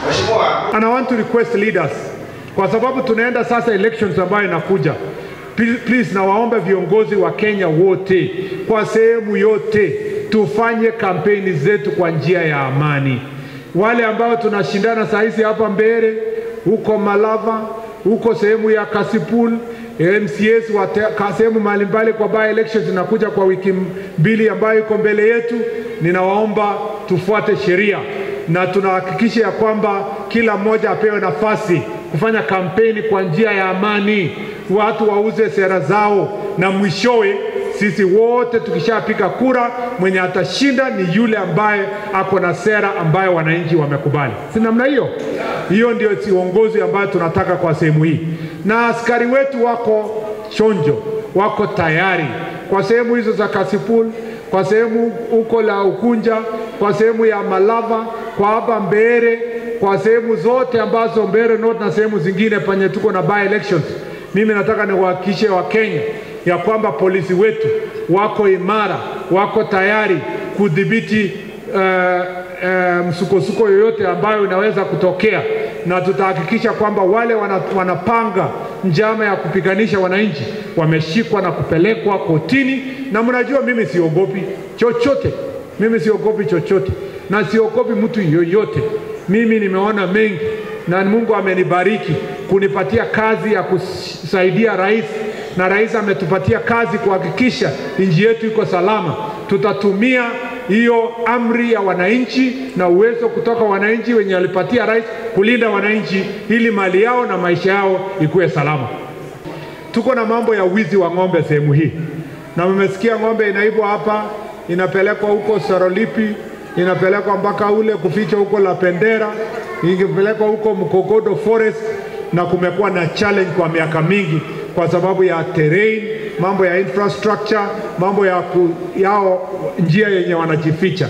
And I want to request leaders, kwa sababu tunaenda sasa elections ambayo inakuja. Please nawaomba viongozi wa Kenya wote kwa sehemu yote tufanye kampeni zetu kwa njia ya amani. Wale ambao tunashindana saizi hapa mbele, huko Malava, huko sehemu ya Kasipul, MCS wa sehemu mbalimbali kwa by elections zinakuja kwa wiki mbili ambayo iko mbele yetu, ninawaomba tufuate sheria na tunahakikisha ya kwamba kila mmoja apewe nafasi kufanya kampeni kwa njia ya amani, watu wauze sera zao, na mwishowe sisi wote tukishapiga kura mwenye atashinda ni yule ambaye ako na sera ambayo wananchi wamekubali. Si namna hiyo? Hiyo ndio uongozi ambayo tunataka kwa sehemu hii. Na askari wetu wako chonjo, wako tayari kwa sehemu hizo za Kasipul, kwa sehemu huko la Ukunja, kwa sehemu ya Malava, kwa hapa Mbeere, kwa sehemu zote ambazo Mbeere North na sehemu zingine penye tuko na by elections. Mimi nataka niwahakikishie wa Kenya ya kwamba polisi wetu wako imara, wako tayari kudhibiti msukosuko yoyote ambayo inaweza kutokea, na tutahakikisha kwamba wale wanapanga njama ya kupiganisha wananchi wameshikwa na kupelekwa kotini. Na mnajua mimi siogopi chochote, na siogopi mtu yoyote. Mimi nimeona mengi na Mungu amenibariki kunipatia kazi ya kusaidia rais, na rais ametupatia kazi kuhakikisha nchi yetu iko salama. Tutatumia hiyo amri ya wananchi na uwezo kutoka wananchi wenye alipatia rais kulinda wananchi ili mali yao na maisha yao ikuwe salama. Tuko na mambo ya wizi wa ng'ombe sehemu hii, na mmesikia ng'ombe inaibwa hapa, inapelekwa huko Sarolipi, inapelekwa mpaka ule kuficha huko La Pendera, ingepelekwa huko Mkogodo Forest, na kumekuwa na challenge kwa miaka mingi kwa sababu ya terrain, mambo ya infrastructure, mambo ya yao njia yenye wanajificha.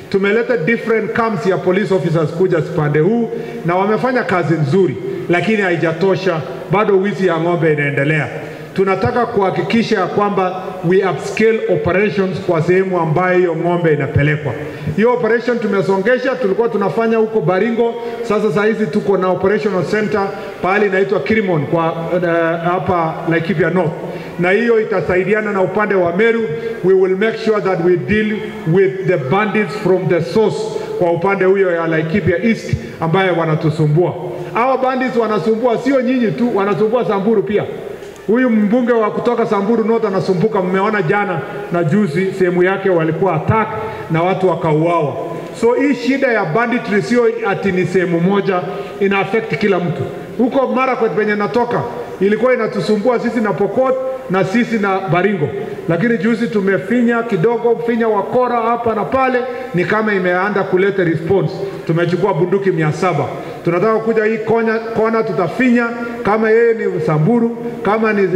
Tumeleta different camps ya police officers kuja pande huu na wamefanya kazi nzuri, lakini haijatosha, bado wizi ya ng'ombe inaendelea. Tunataka kuhakikisha kwamba we upscale operations kwa sehemu ambayo hiyo ng'ombe inapelekwa. Hiyo operation tumesongesha, tulikuwa tunafanya huko Baringo, sasa hizi tuko na operational center pahali inaitwa Kirimon kwa hapa Laikipia North. Na hiyo itasaidiana na upande wa Meru. We will make sure that we deal with the bandits from the source kwa upande huyo ya Laikipia East ambaye wanatusumbua. Hao bandits wanasumbua sio nyinyi tu, wanasumbua Samburu pia. Huyu mbunge wa kutoka Samburu North anasumbuka, mmeona jana na juzi sehemu yake walikuwa attack na watu wakauawa. So hii shida ya banditry sio ati ni sehemu moja, ina affect kila mtu. Huko Marakwet penye natoka ilikuwa inatusumbua sisi na Pokot na sisi na Baringo, lakini juzi tumefinya kidogo, finya wakora hapa na pale, ni kama imeanza kuleta response. Tumechukua bunduki 700. Tunataka kuja hii kona tutafinya, kama yeye ni Samburu, kama ni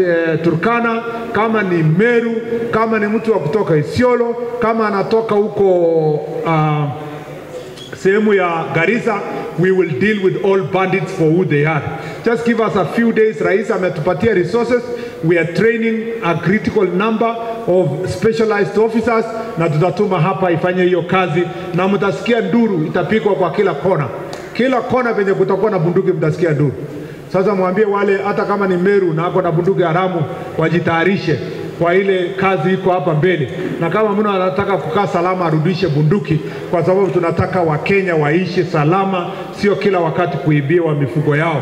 Turkana, kama ni Meru, kama ni mtu wa kutoka Isiolo, kama anatoka huko sehemu ya Garissa, we will deal with all bandits for who they are. Just give us a few days. Rais ametupatia resources. We are training a critical number of specialized officers, na tutatuma hapa ifanye hiyo kazi, na mtasikia nduru itapikwa kwa kila kona. Kila kona penye kutakuwa na bunduki mtasikia nduru. Sasa mwambie wale hata kama ni Meru na ako na bunduki haramu wajitayarishe kwa ile kazi iko hapa mbele. Na kama mtu anataka kukaa salama arudishe bunduki, kwa sababu tunataka Wakenya waishi salama, sio kila wakati kuibiwa mifugo yao.